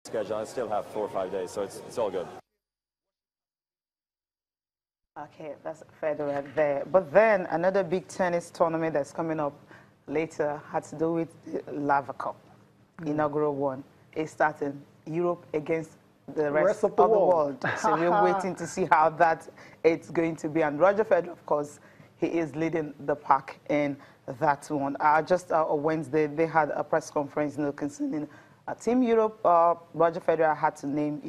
schedule. I still have 4 or 5 days, so it's all good. Okay, that's Federer there. But then another big tennis tournament that's coming up later had to do with the Laver Cup, inaugural one. It's starting Europe against the rest of the world. So we're waiting to see how that it's going to be. And Roger Federer, of course, he is leading the pack in that one. Just on Wednesday, they had a press conference, concerning Team Europe. Roger Federer had to name,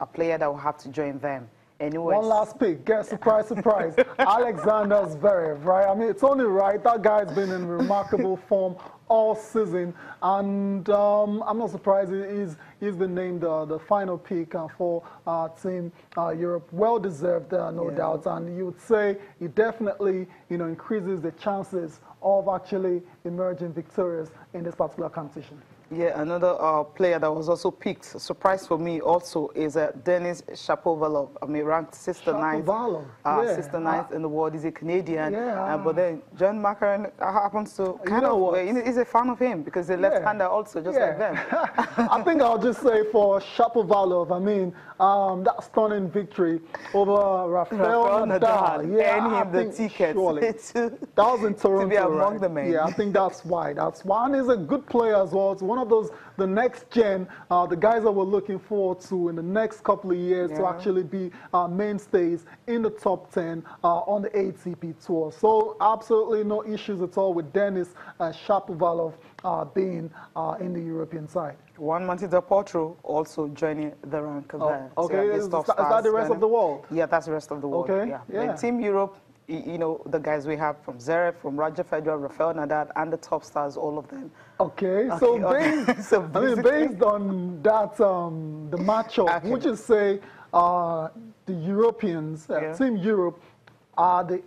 a player that will have to join them. Anyways. One last pick. Get surprise, surprise. Alexander Zverev, right? I mean, it's only right. That guy's been in remarkable form all season, and I'm not surprised he's been named the final pick for Team Europe. Well deserved, no doubt. And you would say it definitely, increases the chances of actually emerging victorious in this particular competition. Yeah, another player that was also picked, surprise for me also, is Denis Shapovalov. I mean, ranked sister ninth in the world. He's a Canadian. But then John McEnroe happens to he's a fan of him because he's a left-hander also, just like them. I think I'll just say for Shapovalov, I mean, that stunning victory over Rafael Nadal. And him the ticket that was in Toronto, to be among the men. Yeah, I think that's why. And he's a good player as well. It's one of those, the next gen, the guys that we're looking forward to in the next couple of years to actually be mainstays in the top 10 on the ATP Tour. So absolutely no issues at all with Denis Shapovalov being in the European side. Juan Martín del Potro also joining the rank of that. Okay, is that the rest of the world? Yeah, that's the rest of the world. Okay, yeah. Team Europe, the guys we have from Zverev, from Roger Federer, Rafael Nadal, and the top stars, all of them. Okay, so based on that, the matchup, would you say the Europeans, Team Europe, are the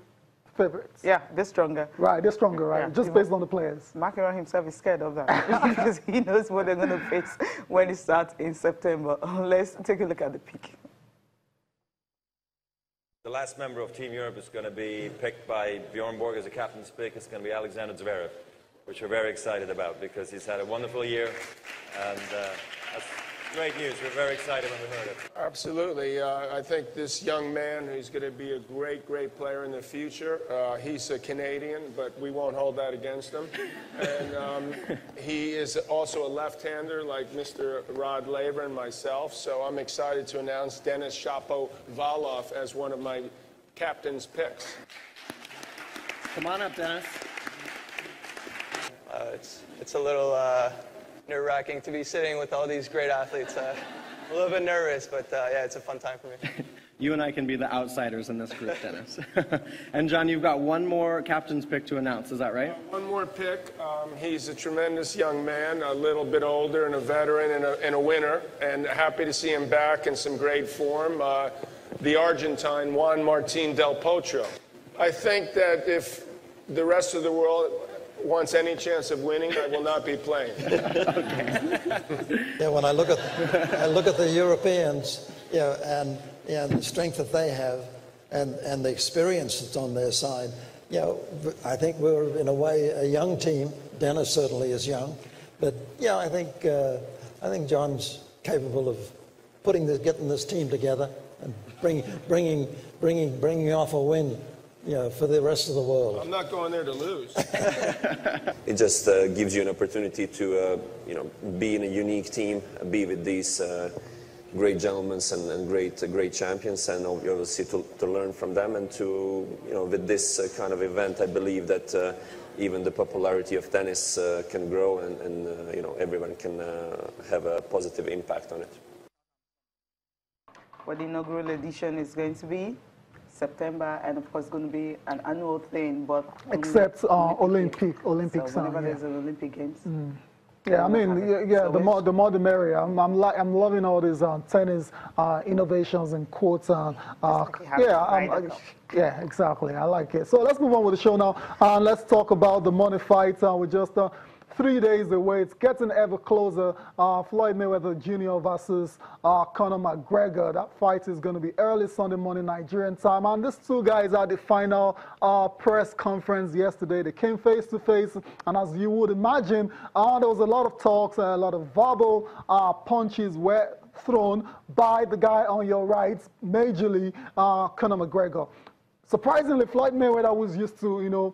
favorites? Yeah, they're stronger. Right, they're stronger, right? Yeah. Just based on the players. McGregor himself is scared of that because he knows what they're going to face when it starts in September. Let's take a look at the pick. The last member of Team Europe is going to be picked by Bjorn Borg as a captain's pick. It's going to be Alexander Zverev, which we're very excited about because he's had a wonderful year, and that's great news. We're very excited when we heard it. Absolutely. I think this young man, he's going to be a great, great player in the future. He's a Canadian, but we won't hold that against him. And he is also a left-hander like Mr. Rod Laver and myself. So I'm excited to announce Denis Shapovalov as one of my captain's picks. Come on up, Dennis. It's a little nerve-wracking to be sitting with all these great athletes. A little bit nervous, but yeah, it's a fun time for me. You and I can be the outsiders in this group, Dennis. And John, you've got one more captain's pick to announce, is that right? One more pick. He's a tremendous young man, a little bit older and a veteran and a winner, and happy to see him back in some great form. The Argentine Juan Martín del Potro. I think that if the rest of the world wants any chance of winning, I will not be playing. Yeah, when I look at the Europeans, and the strength that they have, and the experience that's on their side, I think we're in a way a young team. Dennis certainly is young, but I think John's capable of getting this team together and bringing off a win. For the rest of the world. I'm not going there to lose. It just gives you an opportunity to, be in a unique team, be with these great gentlemen and great champions, and obviously to learn from them. And to, with this kind of event, I believe that even the popularity of tennis can grow, and everyone can have a positive impact on it. What the inaugural edition is going to be? September, and of course, going to be an annual thing, but except Olympics. So whenever there's an Olympic Games. Yeah, I mean, the more the merrier. I'm loving all these tennis innovations and quotes. Yeah, exactly. I like it. So let's move on with the show now. Let's talk about the money fight. We just 3 days away. It's getting ever closer. Floyd Mayweather Jr. versus Conor McGregor. That fight is going to be early Sunday morning Nigerian time. And these two guys had the final press conference yesterday. They came face to face, and as you would imagine, there was a lot of talks, a lot of verbal punches were thrown by the guy on your right, majorly Conor McGregor. Surprisingly, Floyd Mayweather was used to,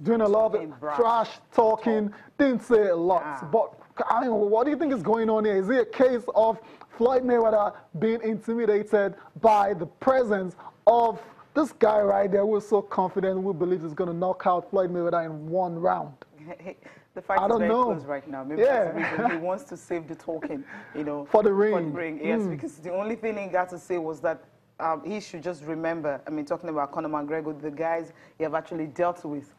doing a lot of trash talking, didn't say a lot. But I mean, what do you think is going on here? Is it a case of Floyd Mayweather being intimidated by the presence of this guy right there who is so confident, who believes he's going to knock out Floyd Mayweather in one round? The fight is very close right now. Maybe that's the reason he wants to save the talking, for the ring. For the ring, yes, because the only thing he got to say was that he should just remember, talking about Conor McGregor, the guys he have actually dealt with,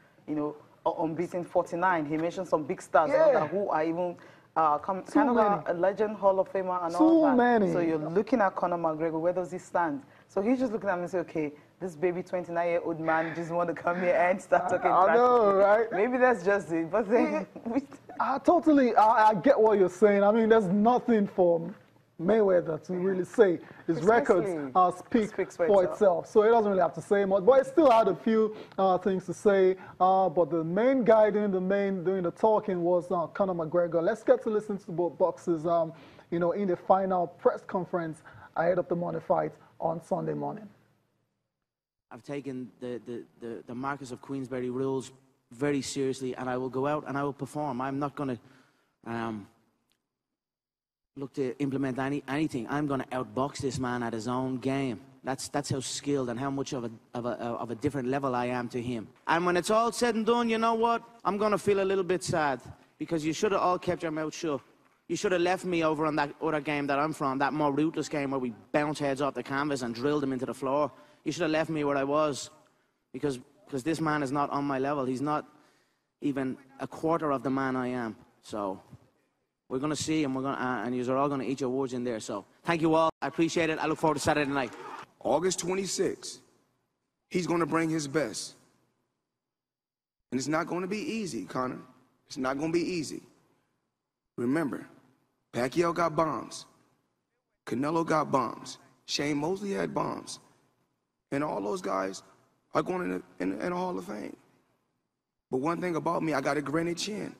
unbeaten 49. He mentioned some big stars who are even kind of a legend, Hall of Famer and all that. Many. So you're looking at Conor McGregor, where does he stand? So he's just looking at me and say, okay, this baby 29-year-old man just want to come here and start talking trash. I know, right? Maybe that's just it, but then... I get what you're saying. I mean, there's nothing for Mayweather to really say. His records speak for itself. So he doesn't really have to say much. But he still had a few things to say. But the main guy doing the talking was Conor McGregor. Let's get to listen to both boxers, in the final press conference ahead of the morning fight on Sunday morning. I've taken the Marquess of Queensberry rules very seriously, and I will go out and I will perform. I'm not going to look to implement anything. I'm going to outbox this man at his own game. That's how skilled and how much of a different level I am to him. And when it's all said and done, you know what? I'm going to feel a little bit sad, because you should have all kept your mouth shut. You should have left me over on that other game that I'm from, that more ruthless game where we bounce heads off the canvas and drilled them into the floor. You should have left me where I was, because this man is not on my level. He's not even a quarter of the man I am. So we're going to see, and and you're all going to eat your words in there. So thank you all. I appreciate it. I look forward to Saturday night. August 26th, he's going to bring his best. And it's not going to be easy, Conor. It's not going to be easy. Remember, Pacquiao got bombs. Canelo got bombs. Shane Mosley had bombs. And all those guys are going in the Hall of Fame. But one thing about me, I got a granite chin.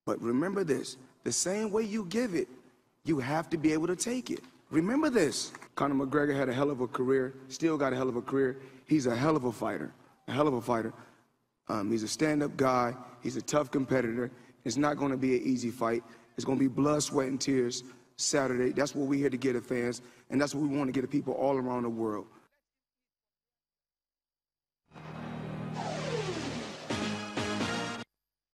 But remember this, the same way you give it, you have to be able to take it. Remember this. Conor McGregor had a hell of a career, still got a hell of a career. He's a hell of a fighter, He's a stand-up guy. He's a tough competitor. It's not going to be an easy fight. It's going to be blood, sweat, and tears Saturday. That's what we're here to get at fans, and that's what we want to get to people all around the world.